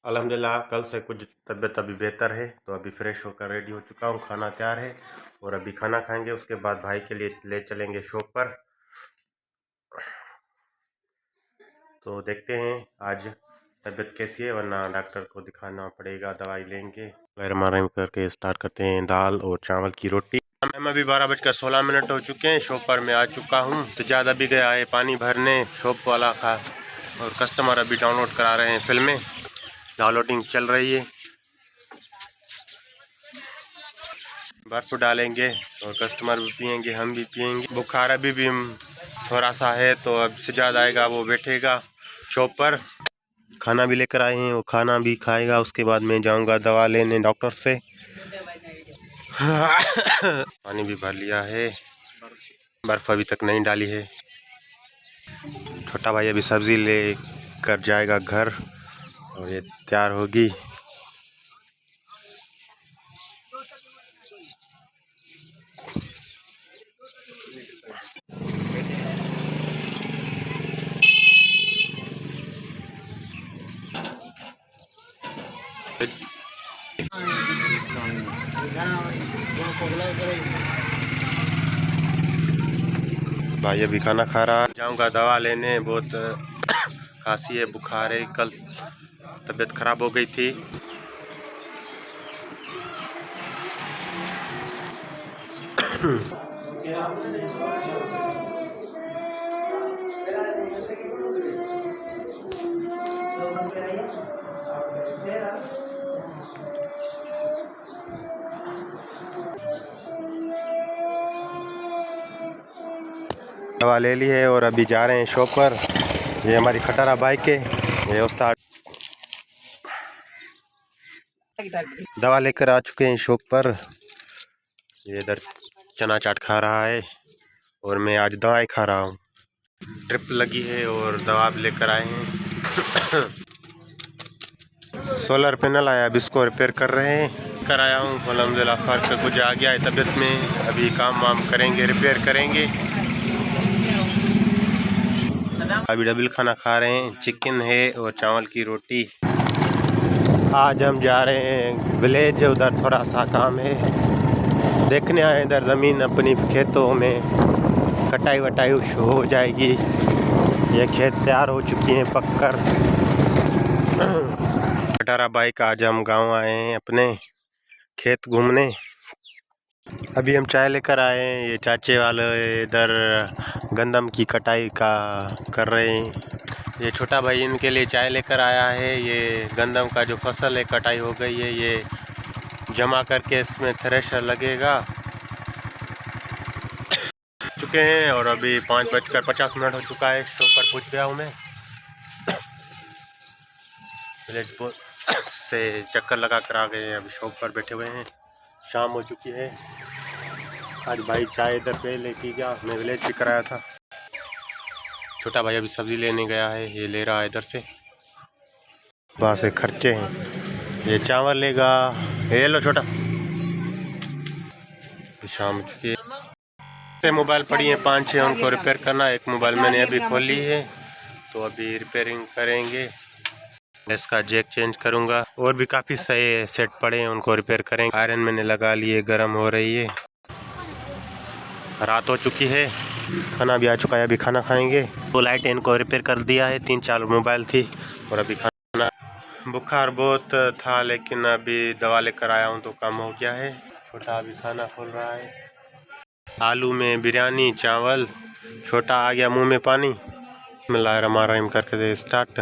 अल्हम्दुलिल्लाह कल से कुछ तबीयत अभी बेहतर है, तो अभी फ्रेश होकर रेडी हो चुका हूँ। खाना तैयार है और अभी खाना खाएंगे, उसके बाद भाई के लिए ले चलेंगे शॉप पर। तो देखते हैं आज तबीयत कैसी है, वरना डॉक्टर को दिखाना पड़ेगा, दवाई लेंगे। गरम करके स्टार्ट करते हैं दाल और चावल की रोटी। मैं अभी 12:16 हो चुके हैं, शॉप पर मैं आ चुका हूँ। तो ज़्यादा भी गया है पानी भरने शॉप वाला का, और कस्टमर अभी डाउनलोड करा रहे हैं फिल्में, डाउनलोडिंग चल रही है। बर्फ डालेंगे और कस्टमर भी पियेंगे, हम भी पियेंगे। बुखार अभी भी थोड़ा सा है, तो अब से ज़्यादा आएगा वो बैठेगा शॉप पर। खाना भी लेकर आए हैं, वो खाना भी खाएगा, उसके बाद मैं जाऊंगा दवा लेने डॉक्टर से। पानी भी भर लिया है, बर्फ़ अभी तक नहीं डाली है। छोटा भाई अभी सब्ज़ी ले कर जाएगा घर और ये तैयार होगी। भाई अभी खाना खा रहा है, जाऊंगा दवा लेने। बहुत खांसी है, बुखार है, कल तबीयत खराब हो गई थी। दवा ले ली है और अभी जा रहे हैं शॉप पर। ये हमारी खटारा बाइक है, ये उस्ताद दवा लेकर आ चुके हैं शॉप पर। ये इधर चना चाट खा रहा है और मैं आज दवाई खा रहा हूँ। ड्रिप लगी है और दवा भी लेकर आए हैं। सोलर पैनल आया, अब इसको रिपेयर कर रहे हैं। कराया हूँ, अल्हम्दुलिल्लाह फ़र्क कुछ आ गया है तबीयत में। अभी काम वाम करेंगे, रिपेयर करेंगे। अभी डबल खाना खा रहे हैं, चिकन है और चावल की रोटी। आज हम जा रहे हैं विलेज, उधर थोड़ा सा काम है, देखने आए इधर ज़मीन अपनी खेतों में। कटाई वटाई हो जाएगी, ये खेत तैयार हो चुकी हैं पककर। खटारा बाइक, आज हम गांव आए हैं अपने खेत घूमने। अभी हम चाय लेकर आए हैं, ये चाचे वाले इधर गंदम की कटाई का कर रहे हैं। ये छोटा भाई इनके लिए चाय लेकर आया है। ये गंदम का जो फसल है कटाई हो गई है, ये जमा करके इसमें थ्रेशर लगेगा। चुके हैं और अभी 5:50 हो चुका है, शॉप पर पहुंच गया हूँ मैं। विलेज से चक्कर लगा कर आ गए हैं, अभी शॉप पर बैठे हुए हैं। शाम हो चुकी है। आज भाई चाय इधर पे लेके गया, मैं विलेज भी कराया था। छोटा भाई अभी सब्जी लेने गया है, ये ले रहा है इधर से। वहाँ से खर्चे हैं, ये चावल लेगा। ये लो छोटा। शाम हो चुकी है। मोबाइल पड़ी है 5-6, उनको रिपेयर करना। एक मोबाइल मैंने अभी खोली है, तो अभी रिपेयरिंग करेंगे। इसका जैक चेंज करूँगा, और भी काफ़ी सही सेट पड़े हैं, उनको रिपेयर करेंगे। आयरन मैंने लगा लिए, गर्म हो रही है। रात हो चुकी है, खाना भी आ चुका है, अभी खाना खाएंगे। वो लाइट इनको रिपेयर कर दिया है, 3-4 मोबाइल थी और अभी खाना। बुखार बहुत था, लेकिन अभी दवा लेकर आया हूँ तो कम हो गया है। छोटा अभी खाना खोल रहा है, आलू में बिरयानी चावल। छोटा आ गया मुंह में पानी। बिस्मिल्लाहिर्रहमानिर्रहीम करके दे स्टार्ट।